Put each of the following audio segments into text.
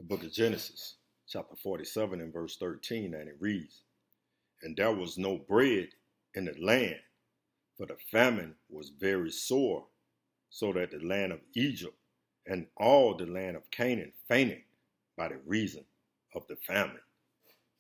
the book of Genesis, chapter 47 and verse 13, and it reads, "And there was no bread in the land, for the famine was very sore, so that the land of Egypt and all the land of Canaan fainted by the reason of the famine."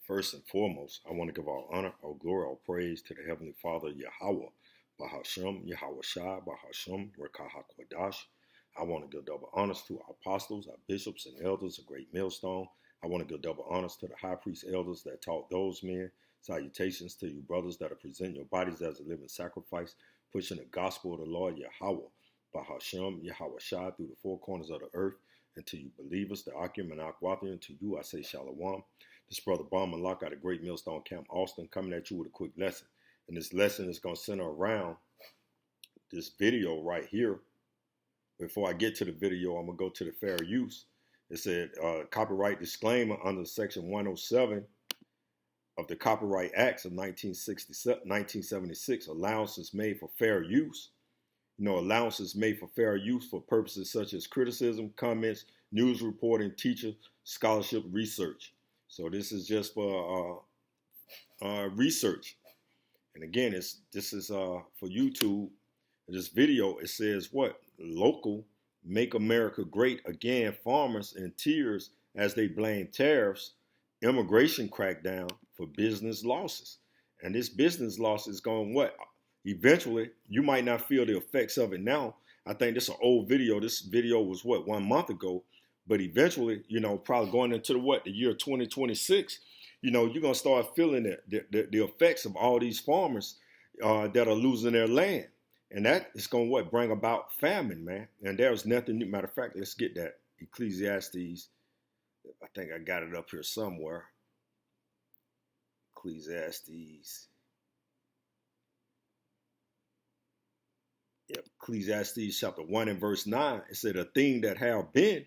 First and foremost, I want to give all honor, all glory, all praise to the Heavenly Father, Yahweh, Bahashem, Yahweh Shai, Bahashem, Rekah HaKodash. I want to give double honors to our apostles, our bishops and elders, a great millstone. I want to give double honors to the high priest elders that taught those men. Salutations to you brothers that are presenting your bodies as a living sacrifice, pushing the gospel of the Lord Yahweh, Bahashem, Yahweh Shai, through the four corners of the earth. And to you believers, the Akim and Akwathian, to you I say Shalom. This brother Bomb and Lock out of Great Millstone Camp, Austin, coming at you with a quick lesson. And this lesson is going to center around this video right here. Before I get to the video, I'm going to go to the fair use. It said, copyright disclaimer under Section 107 of the Copyright Acts of 1976, allowances made for fair use. Allowances made for fair use for purposes such as criticism, comments, news reporting, teacher, scholarship, research. So this is just for research. And again, this is for YouTube. This video, it says what? Local, make America great again. Farmers in tears as they blame tariffs, immigration crackdown for business losses. And this business loss is going what? Eventually, you might not feel the effects of it now. I think this is an old video. This video was what, 1 month ago. But eventually, probably going into the year 2026, you're going to start feeling the effects of all these farmers that are losing their land. And that is going to bring about famine, man. And there's nothing new. Matter of fact, let's get that Ecclesiastes. I think I got it up here somewhere. Ecclesiastes. Yep, Ecclesiastes chapter 1 and verse 9. It said, "A thing that have been,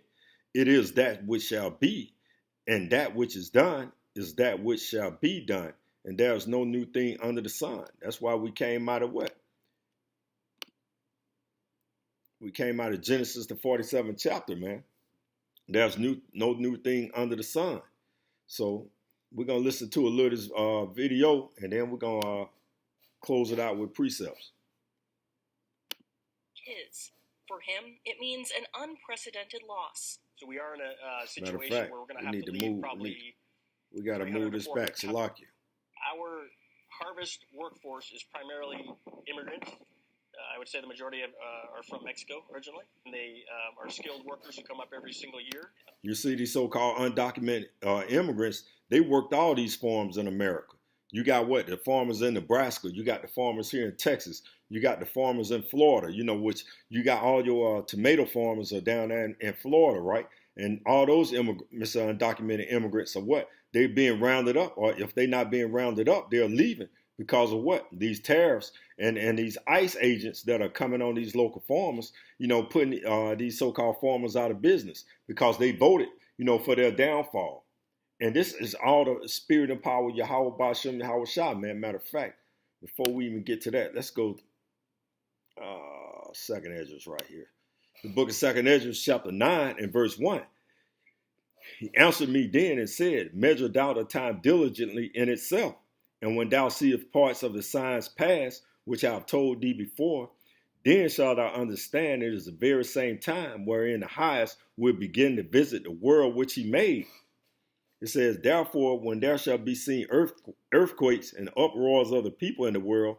it is that which shall be, and that which is done is that which shall be done. And there is no new thing under the sun." That's why we came out of what? We came out of Genesis, the 47th chapter, man. There's no new thing under the sun. So we're going to listen to a little video, and then we're going to close it out with precepts. For him, it means an unprecedented loss. So we are in a situation where we're going to have to leave probably. We got to move this back, Salakia. Our harvest workforce is primarily immigrants. I would say the majority are from Mexico originally. And they are skilled workers who come up every single year. You see these so-called undocumented immigrants, they worked all these farms in America. You got the farmers in Nebraska. You got the farmers here in Texas. You got the farmers in Florida, which you got all your tomato farmers are down there in Florida, right? And all those undocumented immigrants are what? They're being rounded up, or if they're not being rounded up, they're leaving because of what? These tariffs and these ICE agents that are coming on these local farmers, putting these so-called farmers out of business because they voted, for their downfall. And this is all the spirit and power of Yahweh Bashem, Yahweh Shah, man. Matter of fact, before we even get to that, let's go Second Ezra right here. The book of Second Ezra, chapter 9 and verse 1. "He answered me then and said, Measure thou the time diligently in itself. And when thou seest parts of the signs past, which I have told thee before, then shalt thou understand it is the very same time wherein the highest will begin to visit the world which he made." It says, "Therefore, when there shall be seen earthquakes and uproars of the people in the world,"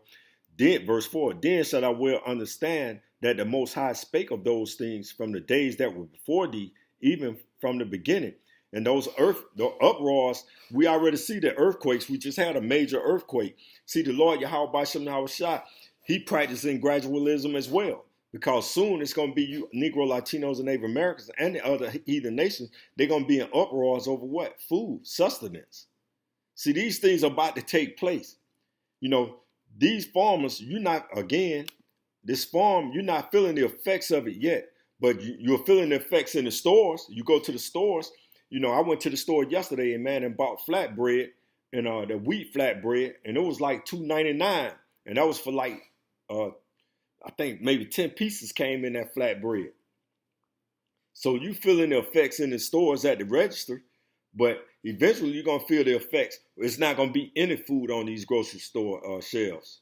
then, verse 4, "then shalt thou well understand that the Most High spake of those things from the days that were before thee, even from the beginning." And the uproars, we already see the earthquakes. We just had a major earthquake. See, the Lord Yahweh Bashem Yahweh Shah, he practicing gradualism as well. Because soon it's going to be you, Negro, Latinos, and Native Americans, and the other heathen nations. They're going to be in uproars over what? Food, sustenance. See, these things are about to take place. These farmers, this farm, you're not feeling the effects of it yet, but you're feeling the effects in the stores. You go to the stores. I went to the store yesterday and bought flatbread and the wheat flatbread, and it was like $2.99, and that was for I think maybe 10 pieces came in that flatbread. So you feeling the effects in the stores at the register, but eventually you're going to feel the effects. It's not going to be any food on these grocery store shelves.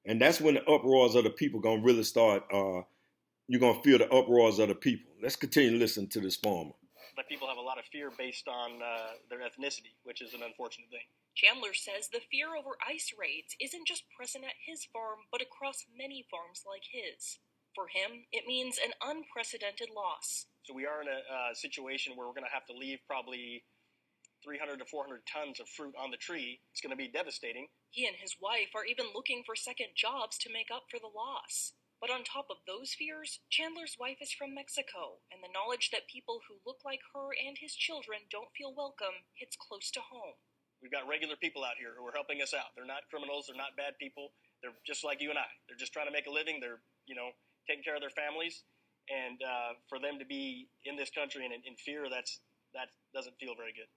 And that's when the uproars of the people going to really start. You're going to feel the uproars of the people. Let's continue to listen to this farmer. But people have a lot of fear based on their ethnicity, which is an unfortunate thing. Chandler says the fear over ICE raids isn't just present at his farm, but across many farms like his. For him, it means an unprecedented loss. So we are in a situation where we're going to have to leave probably 300 to 400 tons of fruit on the tree. It's going to be devastating. He and his wife are even looking for second jobs to make up for the loss. But on top of those fears, Chandler's wife is from Mexico, and the knowledge that people who look like her and his children don't feel welcome hits close to home. We've got regular people out here who are helping us out. They're not criminals. They're not bad people. They're just like you and I. They're just trying to make a living. They're, taking care of their families. And for them to be in this country and in fear, that doesn't feel very good.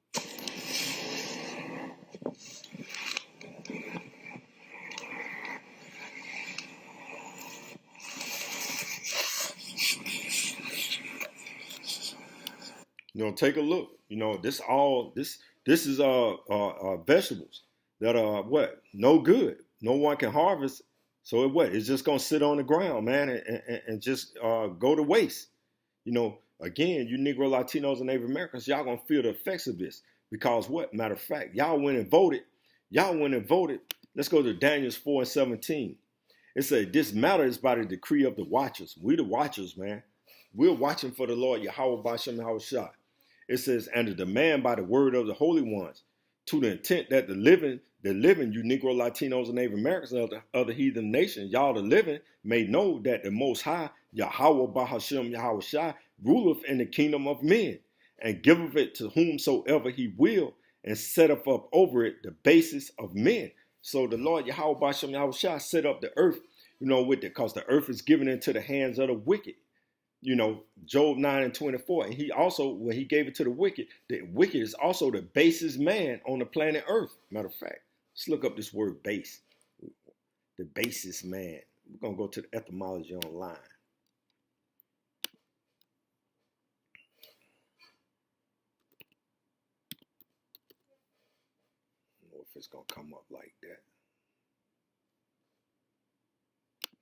Take a look. This is vegetables that are what? No good. No one can harvest. So it's just gonna sit on the ground, man, and just go to waste. Again, you Negro, Latinos, and Native Americans, y'all gonna feel the effects of this because what? Matter of fact, y'all went and voted. Let's go to Daniel 4:17. It said, "This matter is by the decree of the watchers." We the watchers, man. We're watching for the Lord Yahweh Bashem Yahushua. It says, "And the demand by the word of the holy ones, to the intent that the living, you Negro, Latinos, and Native Americans and other heathen nations, y'all the living, may know that the Most High, Yahweh Bahashem Yahushua, ruleth in the kingdom of men, and giveth it to whomsoever he will, and setteth up over it the basis of men." So the Lord Yahweh Bahashem Yahushua set up the earth, because the earth is given into the hands of the wicked. Job 9:24. And he also, when he gave it to the wicked is also the basest man on the planet Earth. Matter of fact, let's look up this word base. The basest man. We're going to go to the etymology online. I don't know if it's going to come up like that.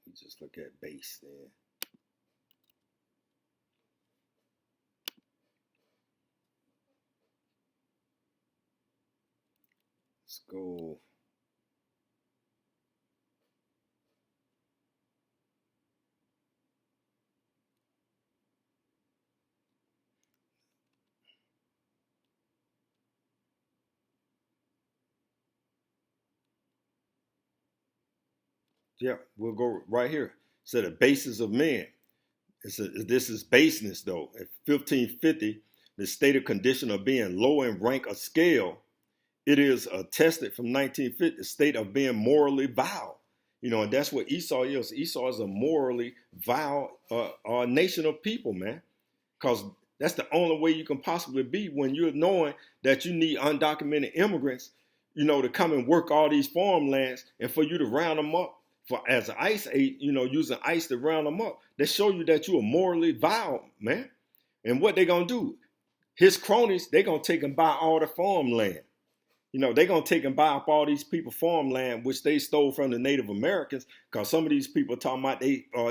We just look at base there. Let's go. Yeah, we'll go right here. So the basis of men. This is baseness, though. At 1550, the stated condition of being low in rank or scale. It is attested from 1950, the state of being morally vile. And that's what Esau is. Esau is a morally vile nation of people, man. Because that's the only way you can possibly be when you're knowing that you need undocumented immigrants, to come and work all these farmlands and for you to round them up as an ICE aid, using ICE to round them up. They show you that you are morally vile, man. And what they going to do? His cronies, they going to take and buy all the farmland. They're going to take and buy up all these people farmland, which they stole from the Native Americans, because some of these people are talking about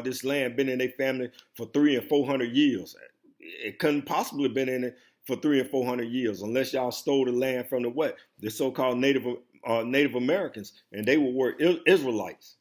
this land been in their family for 300 and 400 years. It couldn't possibly have been in it for 300 and 400 years unless y'all stole the land from the so-called Native Americans, and they were Israelites.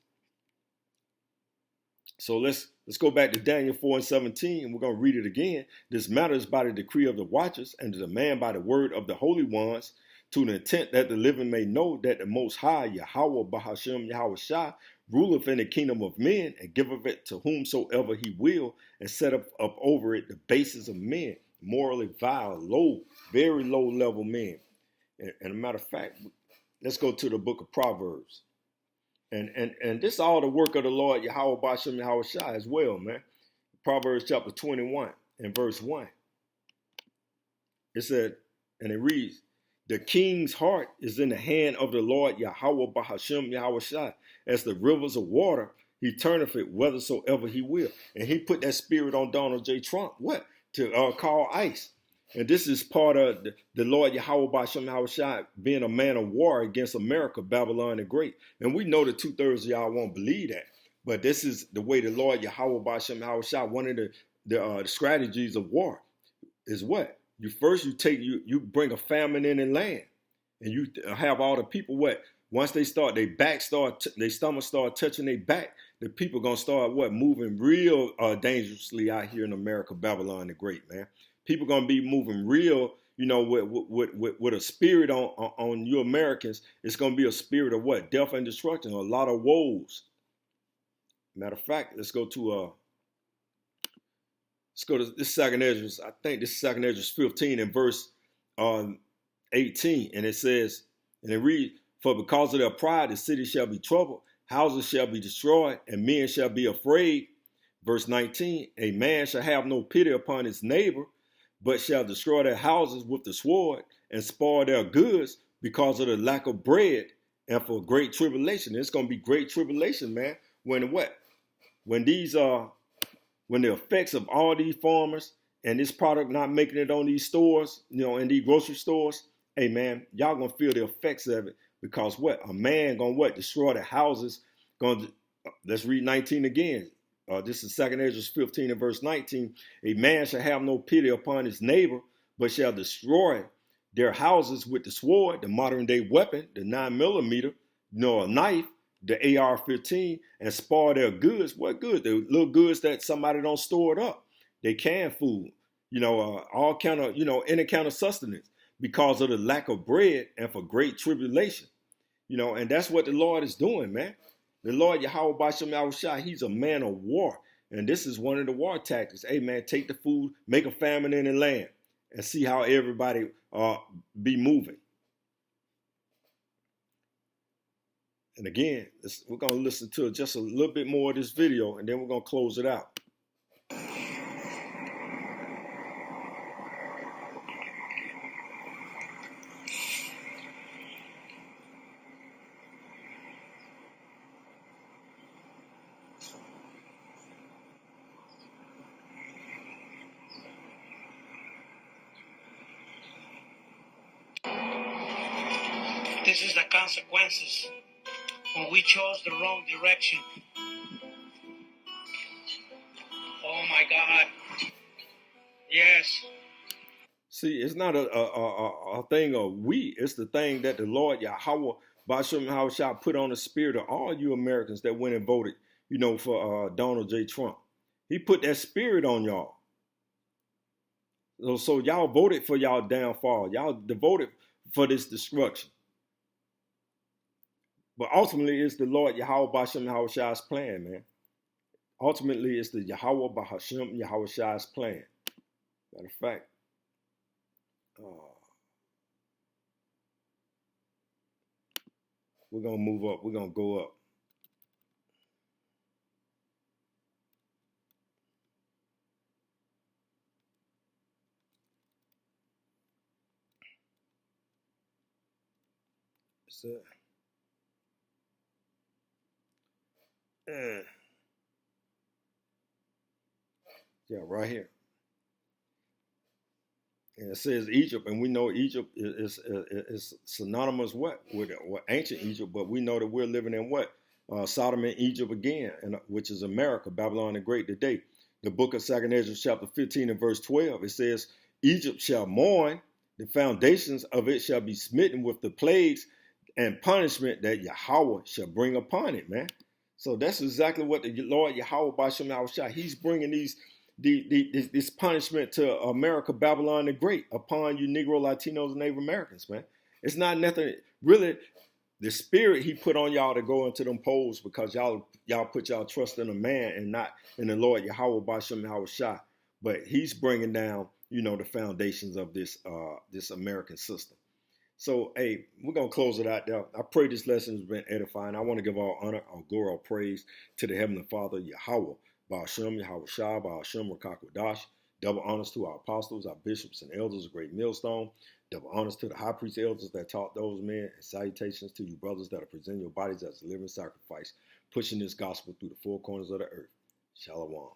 So let's go back to Daniel 4:17, and we're going to read it again. "This matter is by the decree of the watchers, and the demand by the word of the holy ones, to the intent that the living may know that the Most High, Yahweh Bahashem Yahushua, ruleth in the kingdom of men, and giveth it to whomsoever he will, and set up over it the basis of men, morally vile, low, very low level men." And a matter of fact, let's go to the book of Proverbs. And this is all the work of the Lord Yahweh Bahashem Yahushua as well, man. Proverbs chapter 21 and verse 1. It said, and it reads, "The king's heart is in the hand of the Lord Yahweh Bahashem Yahushua. As the rivers of water, he turneth it whithersoever he will." And he put that spirit on Donald J. Trump. What? to call ICE. And this is part of the Lord Yahweh Bashem Yahushua being a man of war against America, Babylon the Great. And we know that 2/3 of y'all won't believe that. But this is the way the Lord Yahweh Bashem Yahushua, one of the strategies of war is what? You bring a famine in the land. And you have all the people what? Once they start, their stomach start touching their back, the people gonna start what? Moving real dangerously out here in America, Babylon the Great, man. People gonna be moving real, with a spirit on you Americans. It's gonna be a spirit of what? Death and destruction, a lot of woes. Matter of fact, let's go to this second Ezra. I think this is second Ezra 15 and verse 18, and it says, and it reads, for because of their pride, the city shall be troubled, houses shall be destroyed, and men shall be afraid. Verse 19, a man shall have no pity upon his neighbor, but shall destroy their houses with the sword and spoil their goods because of the lack of bread and for great tribulation. It's going to be great tribulation, man. When what? When the effects of all these farmers and this product not making it on these stores, in these grocery stores, hey, man, y'all going to feel the effects of it. Because what? A man gonna what? Destroy the houses. Let's read 19 again. This is 2 Ezra 15 and verse 19. A man shall have no pity upon his neighbor, but shall destroy their houses with the sword, the modern day weapon, the 9mm, a knife, the AR-15, and spoil their goods. What goods? The little goods that somebody don't store it up. They canned food, all kind of, any kind of sustenance, because of the lack of bread and for great tribulation. And that's what the Lord is doing, man. The Lord Yahweh Bashem Yahushua, he's a man of war. And this is one of the war tactics. Hey, man, take the food, make a famine in the land, and see how everybody be moving. And again, we're going to listen to just a little bit more of this video, and then we're going to close it out. This is the consequences when we chose the wrong direction. Oh my God. Yes. See, it's not a thing of we. It's the thing that the Lord Yahweh Bashem Yahushua put on the spirit of all you Americans that went and voted, for Donald J. Trump. He put that spirit on y'all. So y'all voted for y'all downfall. Y'all voted for this destruction. But ultimately, it's the Lord Yahweh Bashem Yahushua's plan, man. Ultimately, it's the Yahweh Bashem Yahushua's plan. Matter of fact, we're going to move up. We're going to go up. So, yeah, right here. And it says Egypt, and we know Egypt is synonymous with ancient Egypt, but we know that we're living in what? Sodom and Egypt again, which is America, Babylon the Great today. The book of 2 Ezra chapter 15 and verse 12, it says, Egypt shall mourn, the foundations of it shall be smitten with the plagues and punishment that Yahweh shall bring upon it, man. So that's exactly what the Lord Yahweh Bashem Yahushua, he's bringing this punishment to America, Babylon the Great, upon you Negro, Latinos, and Native Americans, man. It's not nothing, really, the spirit he put on y'all to go into them polls because y'all put y'all trust in a man and not in the Lord Yahweh Bashem Yahushua. But he's bringing down, the foundations of this American system. So, hey, we're going to close it out there. I pray this lesson has been edifying. I want to give all honor, all glory, all praise to the Heavenly Father, Yahweh, Ba'ashem, Yahushua, Ba'ashem, Rakakwadash. Double honors to our apostles, our bishops, and elders of Great Millstone. Double honors to the high priest elders that taught those men. And salutations to you brothers that are presenting your bodies as a living sacrifice, pushing this gospel through the four corners of the earth. Shalom.